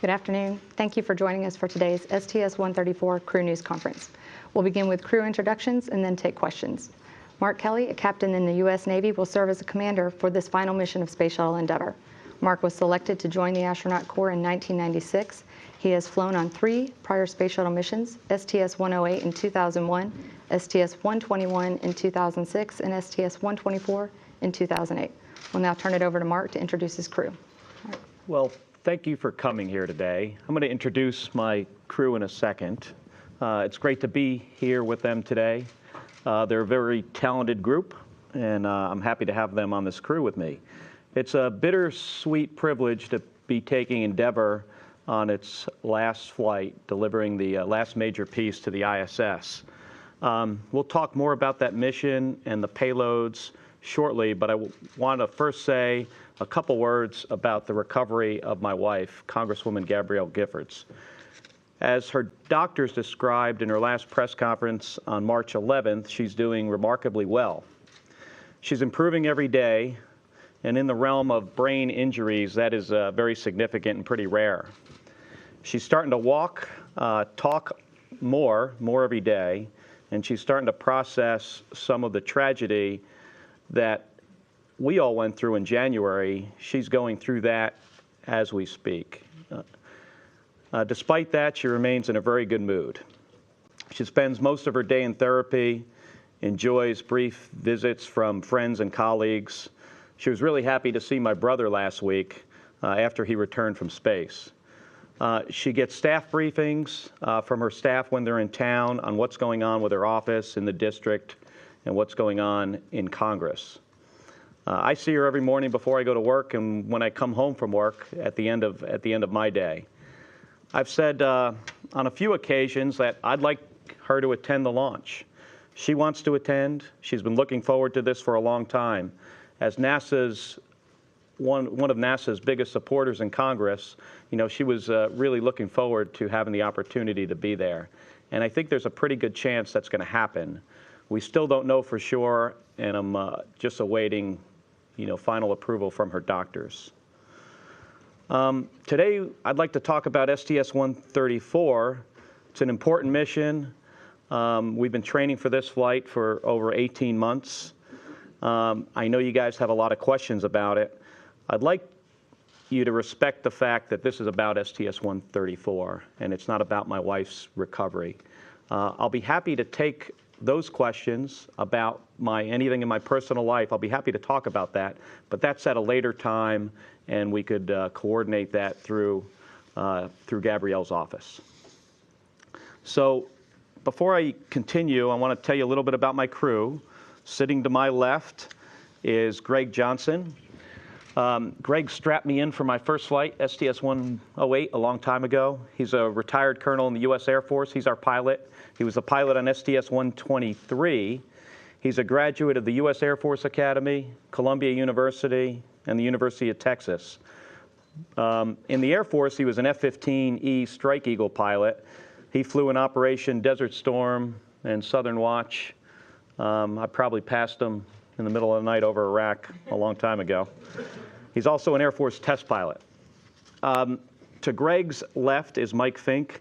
Good afternoon. Thank you for joining us for today's STS-134 Crew News Conference. We'll begin with crew introductions and then take questions. Mark Kelly, a captain in the U.S. Navy, will serve as a commander for this final mission of Space Shuttle Endeavour. Mark was selected to join the astronaut corps in 1996. He has flown on 3 prior space shuttle missions, STS-108 in 2001, STS-121 in 2006, and STS-124 in 2008. We'll now turn it over to Mark to introduce his crew. Mark. Well, thank you for coming here today. I'm going to introduce my crew in a second. It's great to be here with them today. They're a very talented group, and I'm happy to have them on this crew with me. It's a bittersweet privilege to be taking Endeavour on its last flight, delivering the last major piece to the ISS. We'll talk more about that mission and the payloads shortly, but I want to first say a couple words about the recovery of my wife, Congresswoman Gabrielle Giffords. As her doctors described in her last press conference on March 11th, she's doing remarkably well. She's improving every day, and in the realm of brain injuries, that is very significant and pretty rare. She's starting to walk, talk more every day, and she's starting to process some of the tragedy that we all went through in January. She's going through that as we speak. Despite that, she remains in a very good mood. She spends most of her day in therapy, enjoys brief visits from friends and colleagues. She was really happy to see my brother last week after he returned from space. She gets staff briefings from her staff when they're in town on what's going on with her office in the district and what's going on in Congress. I see her every morning before I go to work and when I come home from work at the end of my day. I've said on a few occasions that I'd like her to attend the launch. She wants to attend. She's been looking forward to this for a long time. As NASA's one of NASA's biggest supporters in Congress, you know, she was really looking forward to having the opportunity to be there. And I think there's a pretty good chance that's going to happen. We still don't know for sure, and I'm just awaiting, you know, final approval from her doctors. Today, I'd like to talk about STS-134. It's an important mission. We've been training for this flight for over 18 months. I know you guys have a lot of questions about it. I'd like you to respect the fact that this is about STS-134, and it's not about my wife's recovery. I'll be happy to take those questions about anything in my personal life. I'll be happy to talk about that, but that's at a later time, and we could coordinate that through Gabrielle's office. So before I continue, I want to tell you a little bit about my crew. Sitting to my left is Greg Johnson. Greg strapped me in for my first flight, STS-108, a long time ago. He's a retired colonel in the U.S. Air Force. He's our pilot. He was a pilot on STS-123. He's a graduate of the U.S. Air Force Academy, Columbia University, and the University of Texas. In the Air Force, he was an F-15E Strike Eagle pilot. He flew in Operation Desert Storm and Southern Watch. I probably passed him in the middle of the night over Iraq a long time ago. He's also an Air Force test pilot. To Greg's left is Mike Fincke.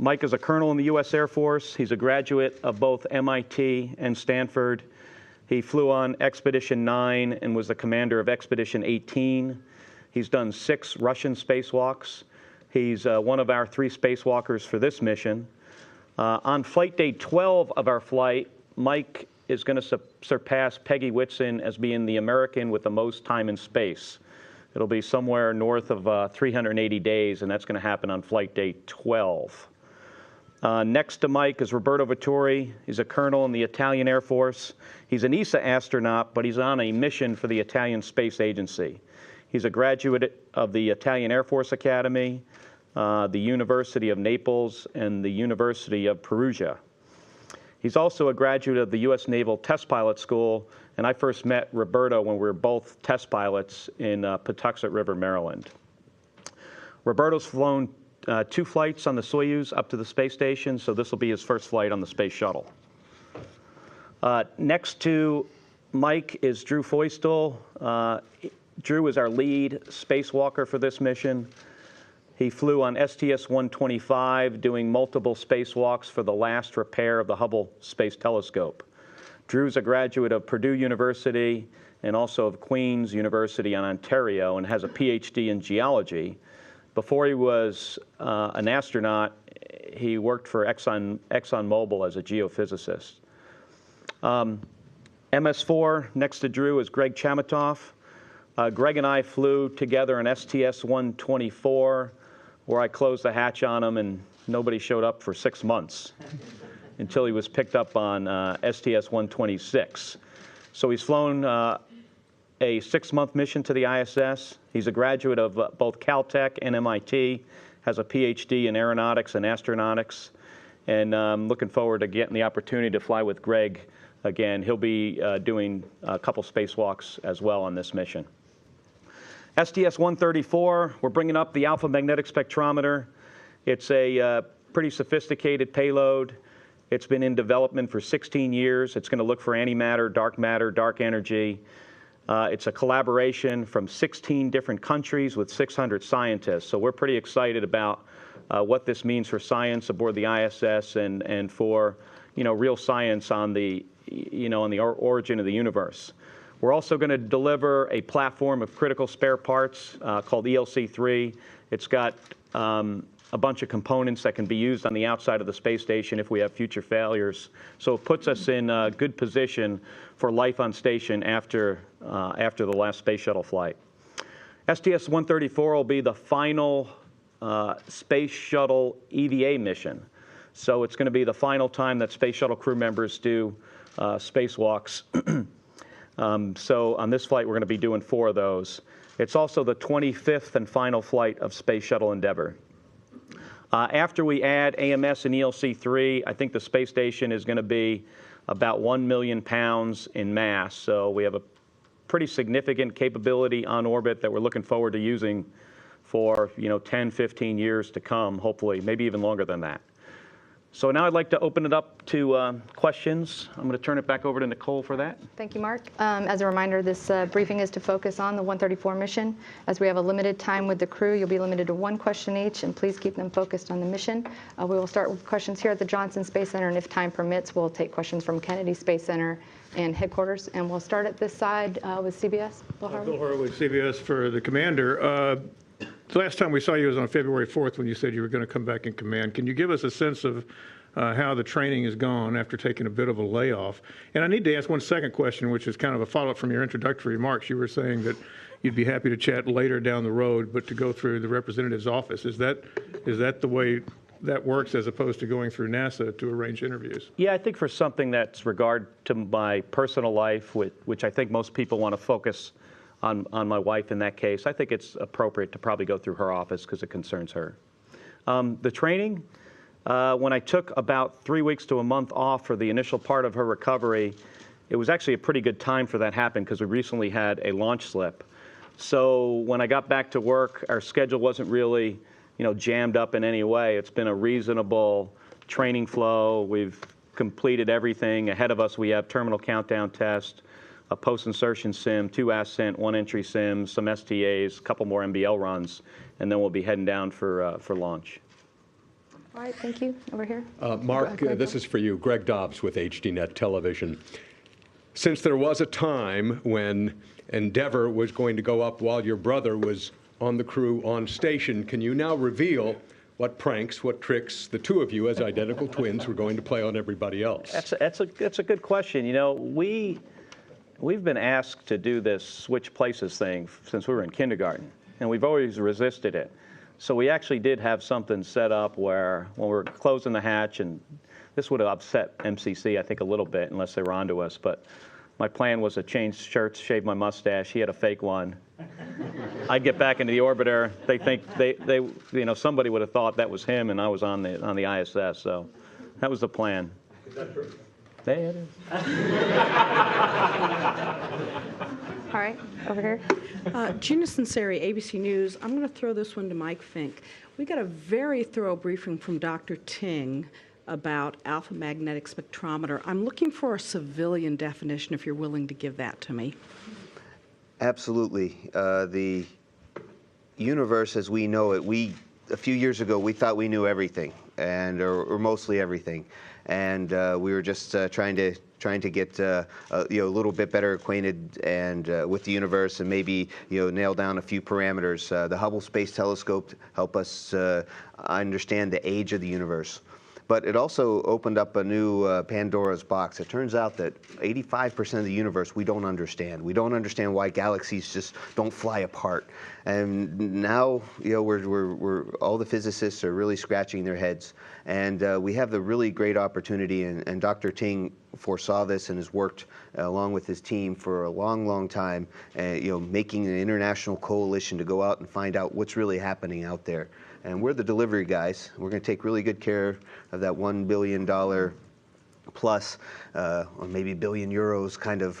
Mike is a colonel in the U.S. Air Force. He's a graduate of both MIT and Stanford. He flew on Expedition 9 and was the commander of Expedition 18. He's done 6 Russian spacewalks. He's one of our 3 spacewalkers for this mission. On flight day 12 of our flight, Mike is going to surpass Peggy Whitson as being the American with the most time in space. It'll be somewhere north of 380 days, and that's going to happen on flight day 12. Next to Mike is Roberto Vittori. He's a colonel in the Italian Air Force. He's an ESA astronaut, but he's on a mission for the Italian Space Agency. He's a graduate of the Italian Air Force Academy, the University of Naples, and the University of Perugia. He's also a graduate of the U.S. Naval Test Pilot School, and I first met Roberto when we were both test pilots in Patuxent River, Maryland. Roberto's flown 2 flights on the Soyuz up to the space station, so this will be his first flight on the space shuttle. Next to Mike is Drew Feustel. Drew is our lead spacewalker for this mission. He flew on STS-125, doing multiple spacewalks for the last repair of the Hubble Space Telescope. Drew's a graduate of Purdue University and also of Queen's University in Ontario, and has a PhD in geology. Before he was an astronaut, he worked for ExxonMobil as a geophysicist. MS4, next to Drew, is Greg Chamitoff. Greg and I flew together in STS-124, where I closed the hatch on him and nobody showed up for 6 months until he was picked up on STS-126. So he's flown a 6-month mission to the ISS. He's a graduate of both Caltech and MIT, has a PhD in aeronautics and astronautics, and I'm looking forward to getting the opportunity to fly with Greg again. He'll be doing a couple spacewalks as well on this mission. STS-134, we're bringing up the alpha magnetic spectrometer. It's a pretty sophisticated payload. It's been in development for 16 years. It's going to look for antimatter, dark energy. It's a collaboration from 16 different countries with 600 scientists. So we're pretty excited about what this means for science aboard the ISS and for, real science on the, on the origin of the universe. We're also going to deliver a platform of critical spare parts called ELC-3. It's got a bunch of components that can be used on the outside of the space station if we have future failures. So it puts us in a good position for life on station after the last space shuttle flight. STS-134 will be the final space shuttle EVA mission. So it's going to be the final time that space shuttle crew members do spacewalks. So on this flight, we're going to be doing 4 of those. It's also the 25th and final flight of Space Shuttle Endeavour. After we add AMS and ELC-3, I think the space station is going to be about 1 million pounds in mass. So we have a pretty significant capability on orbit that we're looking forward to using for 10, 15 years to come, hopefully, maybe even longer than that. So now I'd like to open it up to questions. I'm going to turn it back over to Nicole for that. Thank you, Mark. As a reminder, this briefing is to focus on the 134 mission. As we have a limited time with the crew, you'll be limited to 1 question each, and please keep them focused on the mission. We will start with questions here at the Johnson Space Center, and if time permits, we'll take questions from Kennedy Space Center and headquarters. And we'll start at this side with CBS. Bill Horowitz, CBS for the commander. The last time we saw you was on February 4th when you said you were going to come back in command. Can you give us a sense of how the training has gone after taking a bit of a layoff? And I need to ask one second question, which is kind of a follow-up from your introductory remarks. You were saying that you'd be happy to chat later down the road, but to go through the representative's office. Is that the way that works as opposed to going through NASA to arrange interviews? Yeah, I think for something that's regard to my personal life, which I think most people want to focus on my wife in that case, I think it's appropriate to probably go through her office because it concerns her. The training, when I took about 3 weeks to a month off for the initial part of her recovery, it was actually a pretty good time for that to happen because we recently had a launch slip. So when I got back to work, our schedule wasn't really, jammed up in any way. It's been a reasonable training flow. We've completed everything. Ahead of us, we have terminal countdown test, a post-insertion sim, 2 ascent, 1 entry sims, some STAs, a couple more MBL runs, and then we'll be heading down for launch. All right, thank you. Over here. Mark, this is for you. Greg Dobbs with HDNet Television. Since there was a time when Endeavour was going to go up while your brother was on the crew on station, can you now reveal what pranks, what tricks the 2 of you as identical twins were going to play on everybody else? That's a good question. We've been asked to do this switch places thing since we were in kindergarten, and we've always resisted it. So we actually did have something set up where when we were closing the hatch, and this would have upset MCC, I think, a little bit unless they were onto us, but my plan was to change shirts, shave my mustache. He had a fake one. I'd get back into the orbiter. They think somebody would have thought that was him, and I was on the ISS. So that was the plan. Is that true? There it is. All right, over here. Gina Sinceri, ABC News. I'm going to throw this one to Mike Fincke. We got a very thorough briefing from Dr. Ting about alpha magnetic spectrometer. I'm looking for a civilian definition, if you're willing to give that to me. Absolutely. The universe as we know it, we a few years ago, we thought we knew everything, or mostly everything, and we were just trying to get a little bit better acquainted with the universe, and maybe nail down a few parameters. The Hubble Space Telescope helped us understand the age of the universe. But it also opened up a new Pandora's box. It turns out that 85% of the universe we don't understand. We don't understand why galaxies just don't fly apart. And now, we're all the physicists are really scratching their heads. And we have the really great opportunity, and Dr. Ting foresaw this and has worked along with his team for a long, long time, making an international coalition to go out and find out what's really happening out there. And we're the delivery guys. We're going to take really good care of that $1 billion plus, or maybe billion euros kind of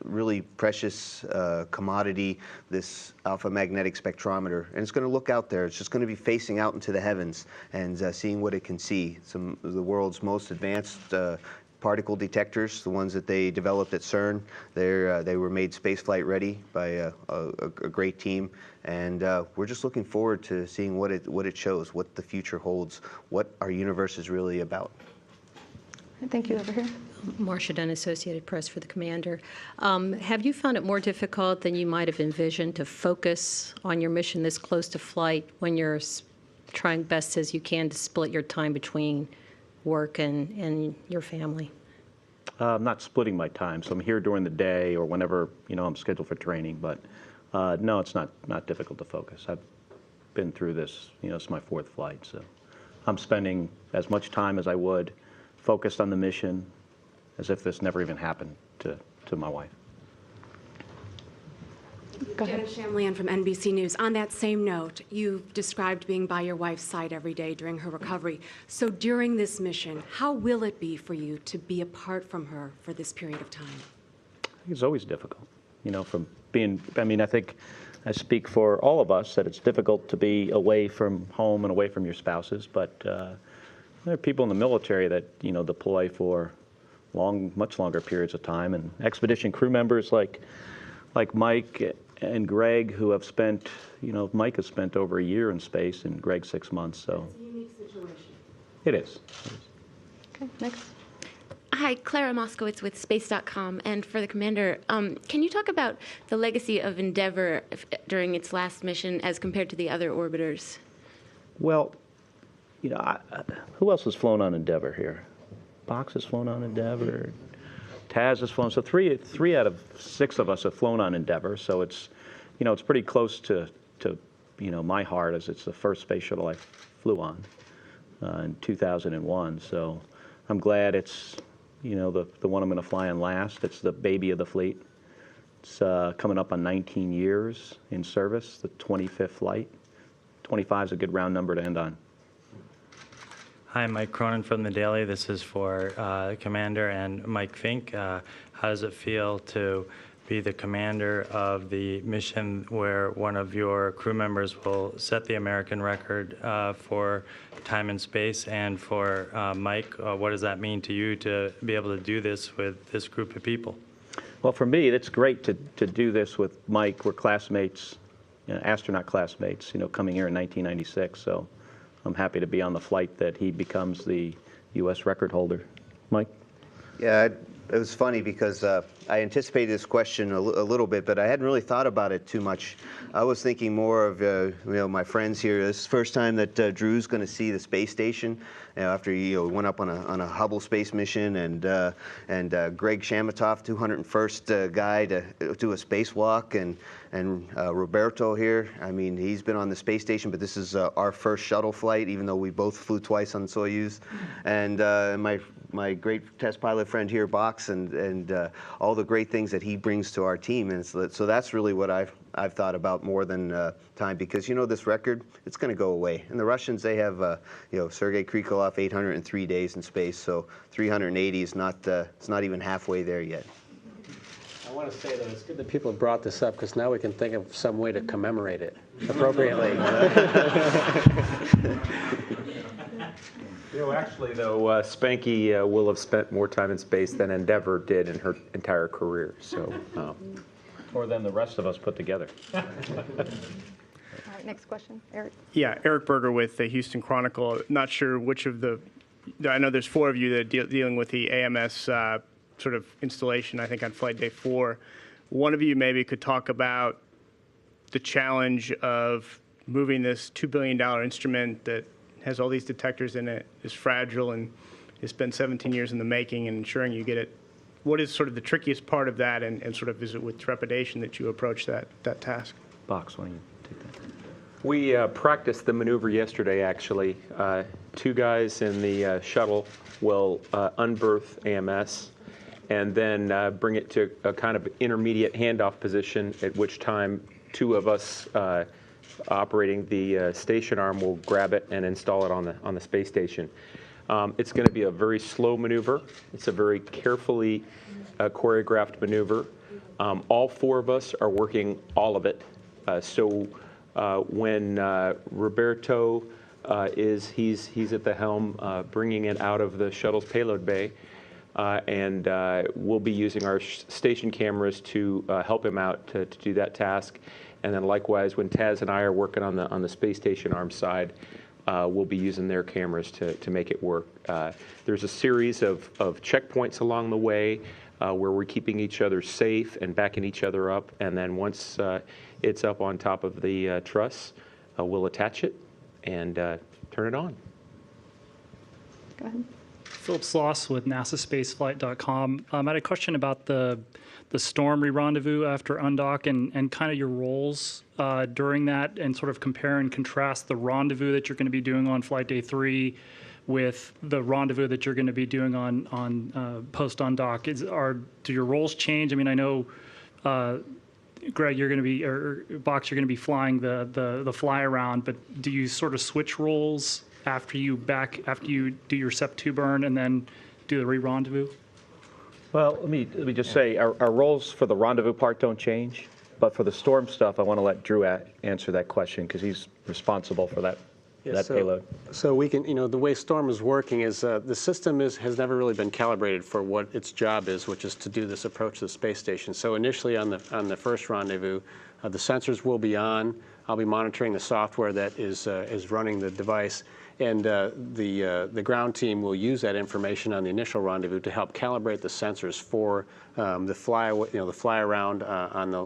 really precious commodity, this alpha magnetic spectrometer. And it's going to look out there. It's just going to be facing out into the heavens and seeing what it can see. Some of the world's most advanced particle detectors, the ones that they developed at CERN, they were made spaceflight ready by a great team, and we're just looking forward to seeing what it shows, what the future holds, what our universe is really about. Thank you. Over here. Marcia Dunn, Associated Press for the Commander. Have you found it more difficult than you might have envisioned to focus on your mission this close to flight when you're trying best as you can to split your time between work and your family? I'm not splitting my time, so I'm here during the day or whenever I'm scheduled for training. But no, it's not difficult to focus. I've been through this. It's my 4th flight, so I'm spending as much time as I would focused on the mission, as if this never even happened to my wife. Go ahead. Janet Shamlian from NBC News. On that same note, you've described being by your wife's side every day during her recovery. So during this mission, how will it be for you to be apart from her for this period of time? It's always difficult, from being, I think I speak for all of us that it's difficult to be away from home and away from your spouses, but there are people in the military that, deploy for much longer periods of time, and expedition crew members like Mike and Greg, who have spent, Mike has spent over a year in space and Greg 6 months, so. It's a unique situation. It is. Okay, next. Hi, Clara Moskowitz with Space.com. And for the Commander, can you talk about the legacy of Endeavour during its last mission as compared to the other orbiters? Well, who else has flown on Endeavour here? Box has flown on Endeavour. Taz has flown. So three out of 6 of us have flown on Endeavour. So it's, it's pretty close to my heart, as it's the first space shuttle I flew on in 2001. So I'm glad it's, the one I'm going to fly on last. It's the baby of the fleet. It's coming up on 19 years in service, the 25th flight. 25 is a good round number to end on. Hi, Mike Cronin from The Daily. This is for Commander and Mike Fincke. How does it feel to be the commander of the mission where one of your crew members will set the American record for time and space? And for Mike, what does that mean to you to be able to do this with this group of people? Well, for me, it's great to do this with Mike. We're classmates, astronaut classmates, coming here in 1996. So I'm happy to be on the flight that he becomes the U.S. record holder. Mike? Yeah, it was funny because I anticipated this question a little bit, but I hadn't really thought about it too much. I was thinking more of my friends here. This is the first time that Drew's going to see the space station after he went up on a Hubble space mission, and Greg Chamitoff, 201st guy to do a spacewalk, and Roberto here. I mean, he's been on the space station, but this is our first shuttle flight, even though we both flew twice on Soyuz. And my great test pilot friend here, Box, and all the great things that he brings to our team. And so that's really what I've thought about more than time, because this record, it's going to go away. And the Russians, they have Sergei Krikalev, 803 days in space, so 380 is not it's not even halfway there yet. I want to say that it's good that people have brought this up, because now we can think of some way to commemorate it appropriately. Actually, though, Spanky will have spent more time in space than Endeavour did in her entire career. So, More than the rest of us put together. All right, right, next question, Eric. Yeah, Eric Berger with the Houston Chronicle. Not sure which of I know there's 4 of you that are dealing with the AMS sort of installation, I think, on flight day 4. One of you maybe could talk about the challenge of moving this $2 billion instrument that has all these detectors in it, is fragile, and it's been 17 years in the making, and ensuring you get it. What is sort of the trickiest part of that, and sort of is it with trepidation that you approach that task? Box, why don't you take that? We practiced the maneuver yesterday, actually. 2 guys in the shuttle will unberth AMS and then bring it to a kind of intermediate handoff position, at which time 2 of us operating the station arm will grab it and install it on the space station. It's going to be a very slow maneuver. It's a very carefully choreographed maneuver. All 4 of us are working all of it. So when Roberto he's at the helm, bringing it out of the shuttle's payload bay, and we'll be using our station cameras to help him out to do that task. And then likewise, when Taz and I are working on the space station arm side, we'll be using their cameras to make it work. There's a series of checkpoints along the way where we're keeping each other safe and backing each other up. And then once it's up on top of the truss, we'll attach it and turn it on. Go ahead. Philip Sloss with NASASpaceflight.com. I had a question about the storm re-rendezvous after undock and kind of your roles during that, and sort of compare and contrast the rendezvous that you're going to be doing on flight day 3 with the rendezvous that you're going to be doing on post undock. Do your roles change? I mean, I know Greg, you're going to be, or Box, you're going to be flying the fly around, but do you sort of switch roles after you do your SEP2 burn and then do the re-rendezvous? Well, let me just say, our roles for the rendezvous part don't change, but for the storm stuff, I want to let Drew answer that question because he's responsible for that payload. So we can, the way Storm is working is the system has never really been calibrated for what its job is, which is to do this approach to the space station. So initially on the first rendezvous, the sensors will be on. I'll be monitoring the software that is running the device. And the ground team will use that information on the initial rendezvous to help calibrate the sensors for the fly around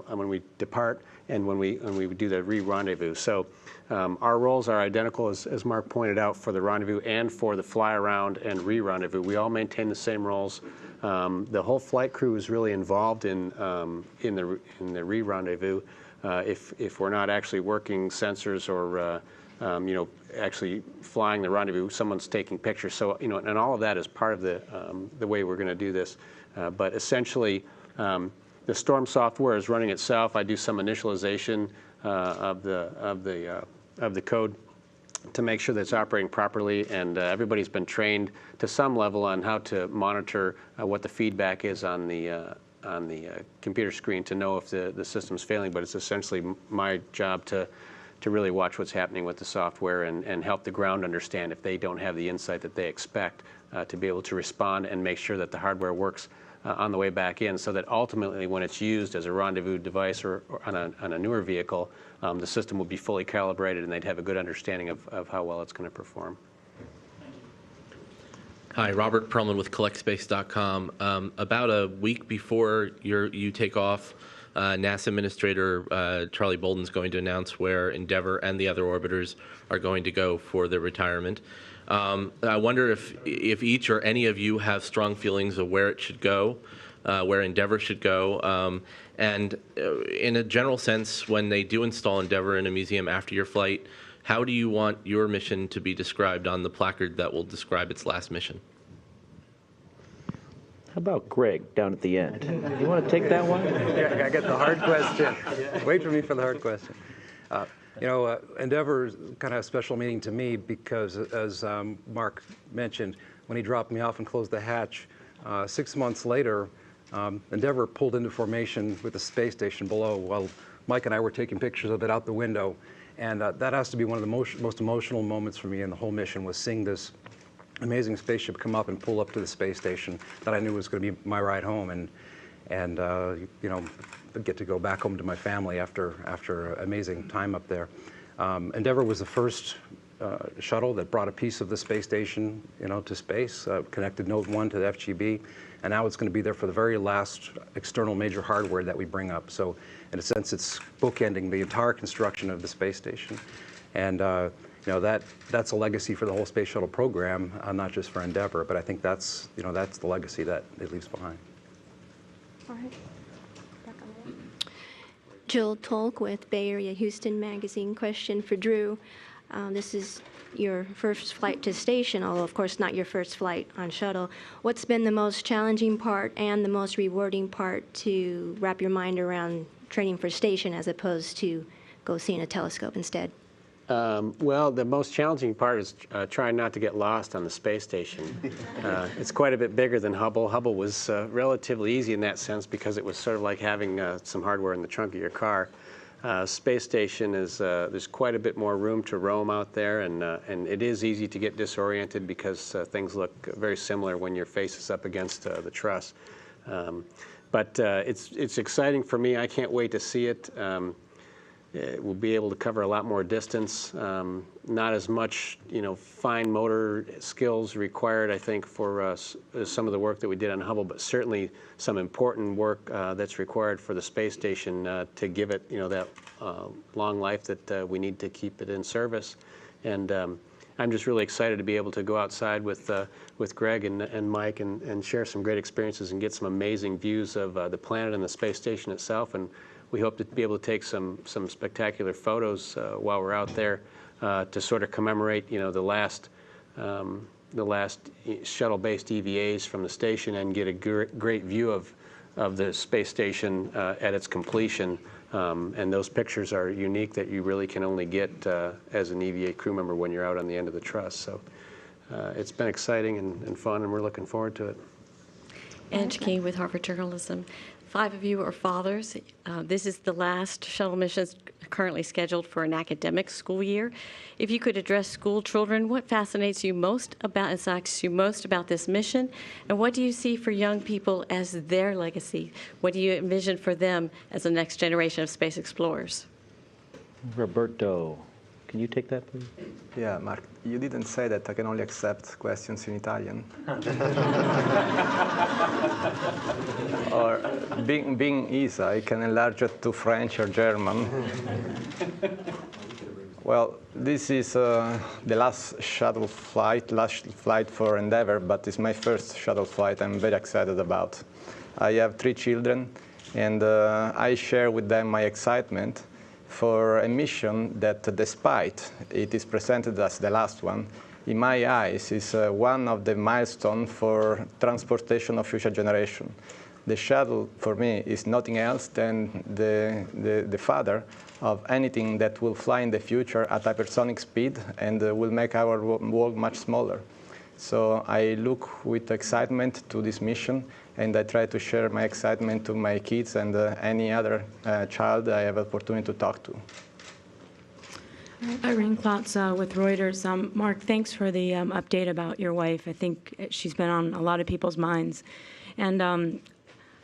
when we depart and when we do the re-rendezvous. So our roles are identical, as Mark pointed out, for the rendezvous and for the fly around and re-rendezvous. We all maintain the same roles. The whole flight crew is really involved in the re-rendezvous. If we're not actually working sensors or actually flying the rendezvous, someone's taking pictures. So, and all of that is part of the way we're going to do this. But essentially, the Storm software is running itself. I do some initialization of the code to make sure that it's operating properly, and everybody's been trained to some level on how to monitor what the feedback is on the computer screen to know if the system's failing. But it's essentially my job to really watch what's happening with the software and help the ground understand if they don't have the insight that they expect to be able to respond and make sure that the hardware works on the way back in, so that ultimately when it's used as a rendezvous device or on a newer vehicle, the system will be fully calibrated and they'd have a good understanding of how well it's going to perform. Hi, Robert Perlman with CollectSpace.com. About a week before you take off, NASA Administrator Charlie Bolden's going to announce where Endeavour and the other orbiters are going to go for their retirement. I wonder if each or any of you have strong feelings of where it should go, where Endeavour should go, and in a general sense, when they do install Endeavour in a museum after your flight, how do you want your mission to be described on the placard that will describe its last mission? How about Greg down at the end? You want to take that one? Yeah, I got the hard question. Wait for me for the hard question. Endeavour is kind of a special meaning to me because, as Mark mentioned, when he dropped me off and closed the hatch, 6 months later, Endeavour pulled into formation with the space station below while Mike and I were taking pictures of it out the window. And that has to be one of the most emotional moments for me in the whole mission, was seeing this amazing spaceship come up and pull up to the space station that I knew was going to be my ride home, and get to go back home to my family after an amazing time up there. Endeavour was the first shuttle that brought a piece of the space station, to space, connected Node 1 to the FGB, and now it's going to be there for the very last external major hardware that we bring up. So, in a sense, it's bookending the entire construction of the space station, and that's a legacy for the whole space shuttle program, not just for Endeavour, but I think that's the legacy that it leaves behind. All right. Jill Tolk with Bay Area Houston Magazine. Question for Drew. This is your first flight to station, although of course not your first flight on shuttle. What's been the most challenging part and the most rewarding part to wrap your mind around training for station as opposed to go seeing a telescope instead? Well, the most challenging part is trying not to get lost on the space station. It's quite a bit bigger than Hubble. Hubble was relatively easy in that sense because it was sort of like having some hardware in the trunk of your car. Space station is, there's quite a bit more room to roam out there, and it is easy to get disoriented because things look very similar when your face is up against the truss. But it's exciting for me. I can't wait to see it. We'll be able to cover a lot more distance. Not as much, fine motor skills required, I think, for some of the work that we did on Hubble, but certainly some important work that's required for the space station to give it, that long life that we need to keep it in service. And I'm just really excited to be able to go outside with Greg and Mike and share some great experiences and get some amazing views of the planet and the space station itself. And we hope to be able to take some spectacular photos while we're out there to sort of commemorate, the last shuttle-based EVAs from the station and get a great view of the space station at its completion. And those pictures are unique that you really can only get as an EVA crew member when you're out on the end of the truss. So it's been exciting and fun, and we're looking forward to it. Edge King with Harvard Journalism. 5 of you are fathers. This is the last shuttle mission currently scheduled for an academic school year. If you could address school children, what fascinates you most about, excites you most about this mission, and what do you see for young people as their legacy? What do you envision for them as the next generation of space explorers? Roberto, can you take that, please? Yeah, Mark, you didn't say that I can only accept questions in Italian. Or being easy, I can enlarge it to French or German. Well, this is the last flight for Endeavour, but it's my first shuttle flight I'm very excited about. I have 3 children, and I share with them my excitement for a mission that, despite it is presented as the last one, in my eyes is one of the milestones for transportation of future generation. The shuttle, for me, is nothing else than the father of anything that will fly in the future at hypersonic speed and will make our world much smaller. So I look with excitement to this mission, and I try to share my excitement to my kids and any other child I have the opportunity to talk to. Irene Klotz with Reuters. Mark, thanks for the update about your wife. I think she's been on a lot of people's minds. And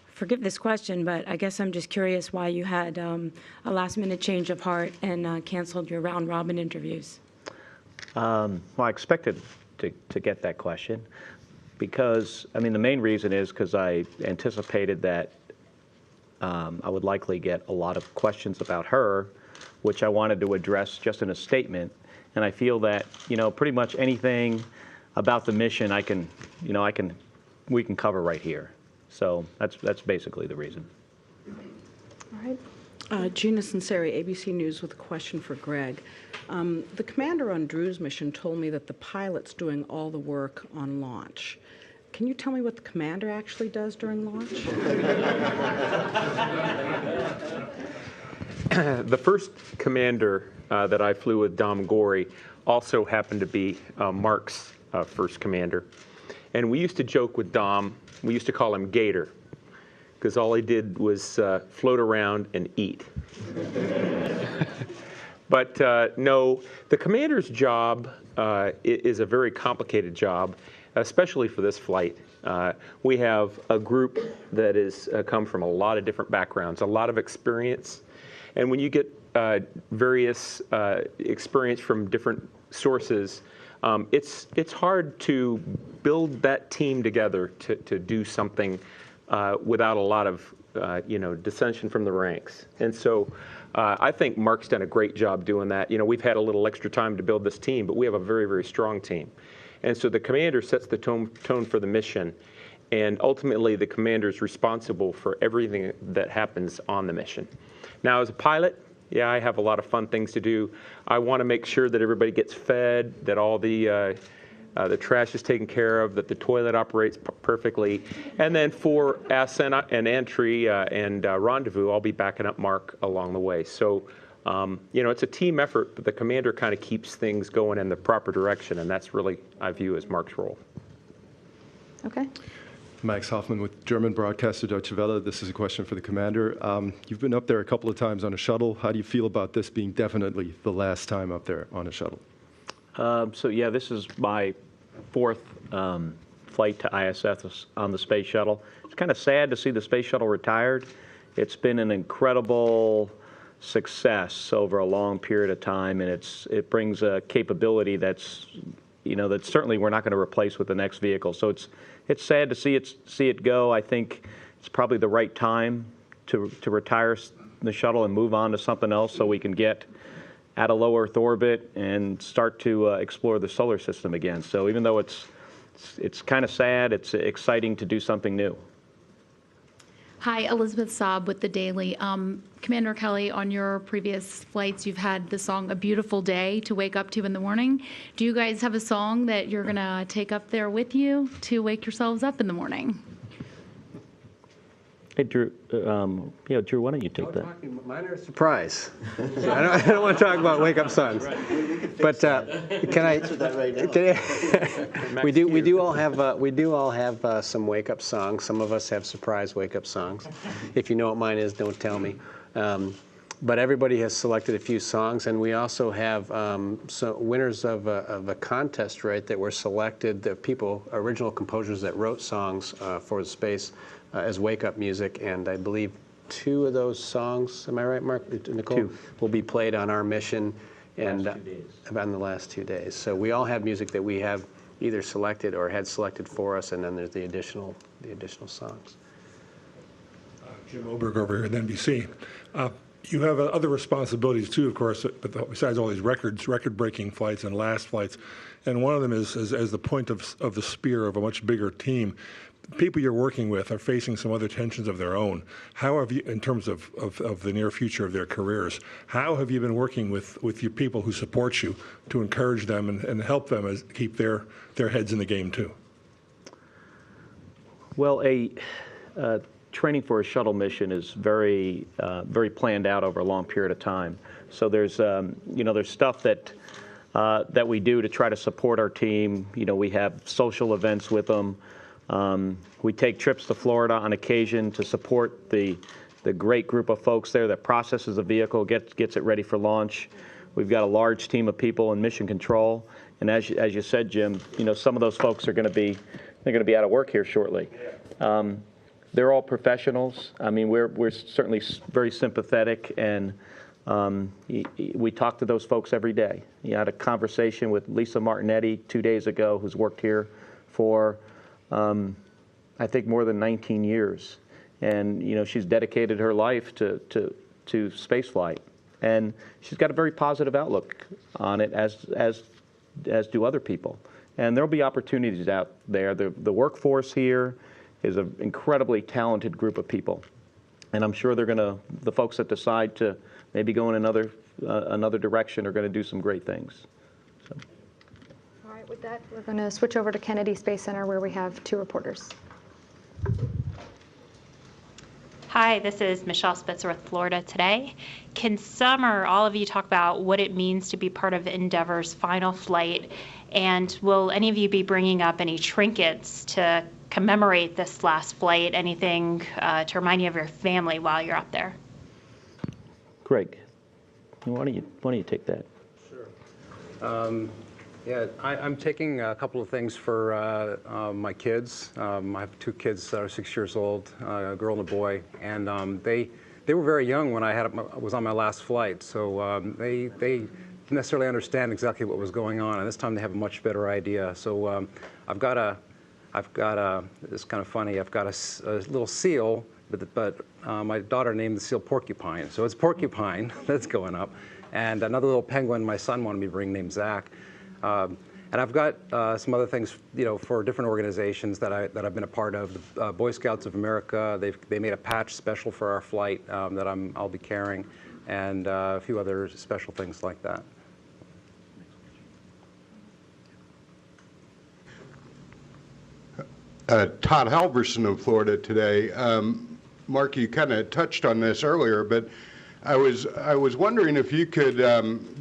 forgive this question, but I guess I'm just curious why you had a last-minute change of heart and canceled your round-robin interviews. Well, I expected to get that question because, the main reason is because I anticipated that I would likely get a lot of questions about her, which I wanted to address just in a statement. And I feel that, pretty much anything about the mission we can cover right here. So that's basically the reason. All right. Gina Sinceri, ABC News, with a question for Greg. The commander on Drew's mission told me that the pilot's doing all the work on launch. Can you tell me what the commander actually does during launch? The first commander that I flew with, Dom Gorey, also happened to be Mark's first commander. And we used to joke with Dom, we used to call him Gator, because all he did was float around and eat. But no, the commander's job is a very complicated job, especially for this flight. We have a group that is come from a lot of different backgrounds, a lot of experience. And when you get various experience from different sources, it's hard to build that team together to do something without a lot of dissension from the ranks. And so I think Mark's done a great job doing that. We've had a little extra time to build this team, but we have a very, very strong team. And so the commander sets the tone for the mission, and ultimately the commander is responsible for everything that happens on the mission. Now, as a pilot, yeah, I have a lot of fun things to do. I want to make sure that everybody gets fed, that all the trash is taken care of, that the toilet operates perfectly. And then for ascent and entry and rendezvous, I'll be backing up Mark along the way. So, it's a team effort, but the commander kind of keeps things going in the proper direction, and that's really, I view, as Mark's role. Okay. Max Hoffman with German broadcaster Deutsche Welle. This is a question for the commander. You've been up there a couple of times on a shuttle. How do you feel about this being definitely the last time up there on a shuttle? So yeah, this is my fourth flight to ISS on the space shuttle. It's kind of sad to see the space shuttle retired. It's been an incredible success over a long period of time, and it brings a capability that's certainly we're not going to replace with the next vehicle. So it's sad to see it go. I think it's probably the right time to retire the shuttle and move on to something else so we can get at a low Earth orbit and start to explore the solar system again. So even though it's kind of sad, it's exciting to do something new. Hi, Elizabeth Saab with The Daily. Commander Kelly, on your previous flights, you've had the song A Beautiful Day to wake up to in the morning. Do you guys have a song that you're going to take up there with you to wake yourselves up in the morning? Hey, Drew, Drew, why don't you take that? Mine are a surprise. So I don't want to talk about wake-up songs. But can I? We do all have some wake-up songs. Some of us have surprise wake-up songs. If you know what mine is, don't tell me. But everybody has selected a few songs, and we also have winners of a contest, right? That were selected. The original composers that wrote songs for the space. As wake-up music, and I believe 2 of those songs, am I right, Mark? Nicole? 2. Will be played on our mission and on the last 2 days. So we all have music that we have either selected or had selected for us, and then there's the additional songs. Jim Oberg over here at NBC. You have other responsibilities too, of course, but besides all these record-breaking flights and last flights, and one of them is as the point of the spear of a much bigger team. People you're working with are facing some other tensions of their own. How have you, in terms of the near future of their careers, how have you been working with your people who support you to encourage them and help them keep their heads in the game too? Well, training for a shuttle mission is very planned out over a long period of time. So there's stuff that we do to try to support our team. We have social events with them. We take trips to Florida on occasion to support the great group of folks there that processes the vehicle, gets it ready for launch. We've got a large team of people in mission control, and as you said, Jim, some of those folks are going to be out of work here shortly. They're all professionals. I mean, we're certainly very sympathetic, and we talk to those folks every day. I had a conversation with Lisa Martinetti 2 days ago, who's worked here for I think more than 19 years, and she's dedicated her life to space flight, and she's got a very positive outlook on it, as do other people. And there'll be opportunities out there. The workforce here is an incredibly talented group of people, and I'm sure the folks that decide to maybe go in another direction are going to do some great things. So. With that, we're going to switch over to Kennedy Space Center, where we have 2 reporters. Hi, this is Michelle Spitzer with Florida Today. Can some or all of you talk about what it means to be part of Endeavour's final flight? And will any of you be bringing up any trinkets to commemorate this last flight? Anything to remind you of your family while you're up there? Greg, why don't you take that? Sure. Yeah, I'm taking a couple of things for my kids. I have 2 kids that are 6 years old, a girl and a boy, and they they were very young when I was on my last flight, so they didn't necessarily understand exactly what was going on, and this time they have a much better idea. So I've got it's kind of funny, I've got a little seal, but my daughter named the seal Porcupine. So it's Porcupine that's going up. And another little penguin my son wanted me to bring named Zach. And I've got some other things, for different organizations that I've been a part of. The Boy Scouts of America, they made a patch special for our flight that I'll be carrying, and a few other special things like that. Todd Halverson of Florida today. Mark, you kind of touched on this earlier, but I was wondering if you could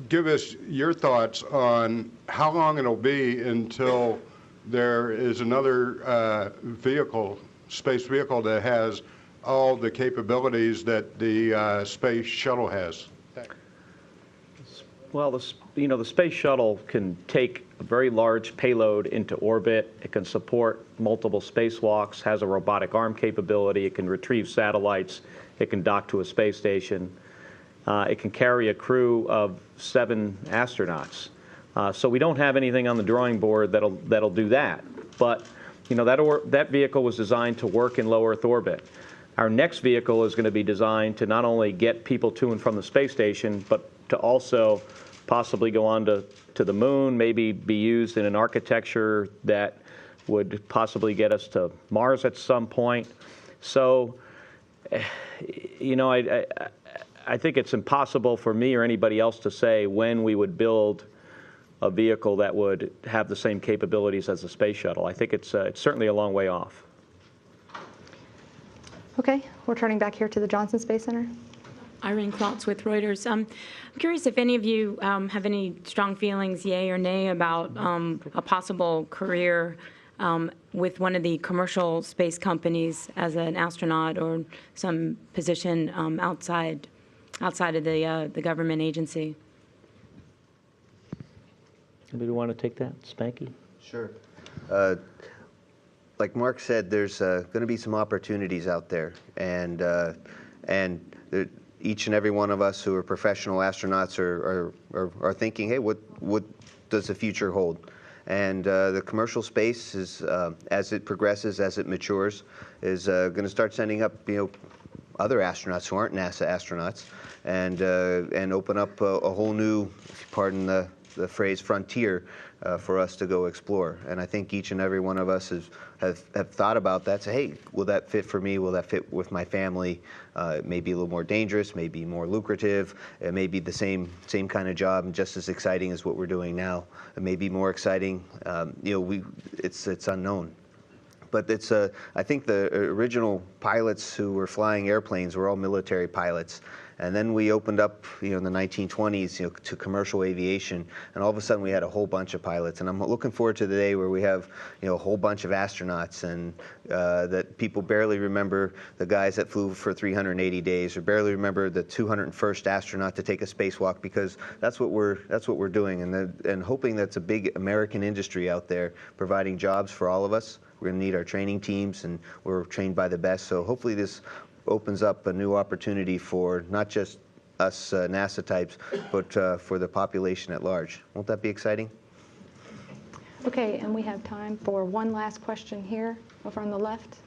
give us your thoughts on how long it'll be until there is another space vehicle that has all the capabilities that the space shuttle has. Well, the space shuttle can take a very large payload into orbit. It can support multiple spacewalks, has a robotic arm capability. It can retrieve satellites. It can dock to a space station. It can carry a crew of 7 astronauts. So we don't have anything on the drawing board that'll do that. But that vehicle was designed to work in low Earth orbit. Our next vehicle is going to be designed to not only get people to and from the space station, but to also possibly go on to the moon, maybe be used in an architecture that would possibly get us to Mars at some point. So, I think it's impossible for me or anybody else to say when we would build a vehicle that would have the same capabilities as the space shuttle. I think it's certainly a long way off. Okay, we're turning back here to the Johnson Space Center. Irene Klotz with Reuters. I'm curious if any of you have any strong feelings, yay or nay, about a possible career with one of the commercial space companies as an astronaut or some position outside of the government agency. Anybody want to take that? Spanky? Sure. Like Mark said, there's going to be some opportunities out there, and each and every one of us who are professional astronauts are thinking, hey, what does the future hold? And the commercial space is, as it progresses, as it matures, is going to start sending up, other astronauts who aren't NASA astronauts, and open up a whole new, if you pardon the phrase, frontier for us to go explore. And I think each and every one of us have thought about that. Say, hey, will that fit for me? Will that fit with my family? It may be a little more dangerous, maybe more lucrative. It may be the same kind of job and just as exciting as what we're doing now. It may be more exciting. It's unknown. But I think the original pilots who were flying airplanes were all military pilots. And then we opened up, in the 1920s, to commercial aviation, and all of a sudden we had a whole bunch of pilots. And I'm looking forward to the day where we have, a whole bunch of astronauts, and that people barely remember the guys that flew for 380 days, or barely remember the 201st astronaut to take a spacewalk, because that's what we're doing, and hoping that's a big American industry out there providing jobs for all of us. We're going to need our training teams, and we're trained by the best. So hopefully this opens up a new opportunity for not just us NASA types, but for the population at large. Won't that be exciting? Okay, and we have time for one last question here over on the left.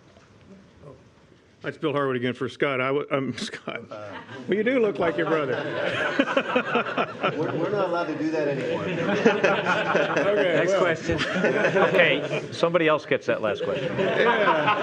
That's Bill Harwood again for Scott. I'm Scott. Well, you do look like your brother. We're not allowed to do that anymore. Okay, Next question. Okay, somebody else gets that last question. Yeah.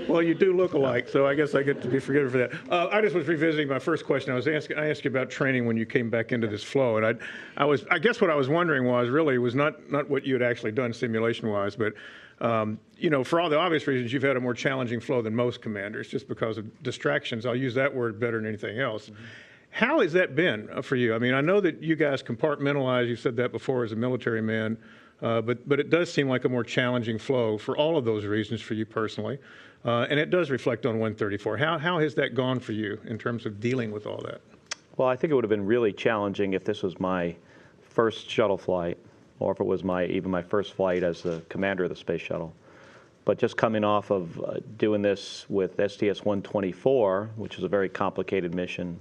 Well, you do look alike, so I guess I get to be forgiven for that. I just was revisiting my first question. I asked you about training when you came back into this flow, and I guess what I was wondering was not what you had actually done simulation-wise, but for all the obvious reasons, you've had a more challenging flow than most commanders, just because of distractions. I'll use that word better than anything else. Mm-hmm. How has that been for you? I mean, I know that you guys compartmentalize. You said that before as a military man, but it does seem like a more challenging flow for all of those reasons for you personally, and it does reflect on 134. How has that gone for you in terms of dealing with all that? Well, I think it would have been really challenging if this was my first shuttle flight, or if it was even my first flight as the commander of the space shuttle. but just coming off of doing this with STS-124, which is a very complicated mission,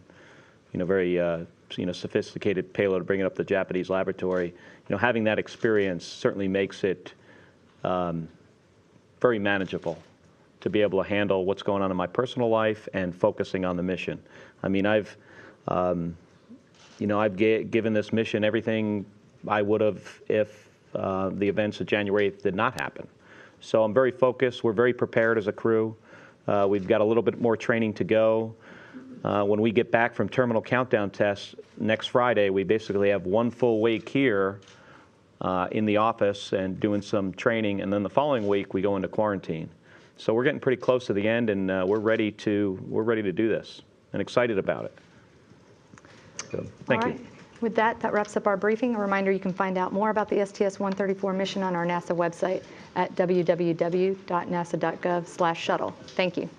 very sophisticated payload to bring it up the Japanese laboratory, having that experience certainly makes it very manageable to be able to handle what's going on in my personal life and focusing on the mission. I mean, I've given this mission everything I would have if the events of January 8th did not happen. So I'm very focused. We're very prepared as a crew. We've got a little bit more training to go. When we get back from terminal countdown tests next Friday, we basically have 1 full week here in the office and doing some training, and then the following week we go into quarantine. So we're getting pretty close to the end, and we're ready to do this and excited about it. So, thank you. With that wraps up our briefing. A reminder, you can find out more about the STS-134 mission on our NASA website at www.nasa.gov/shuttle. Thank you.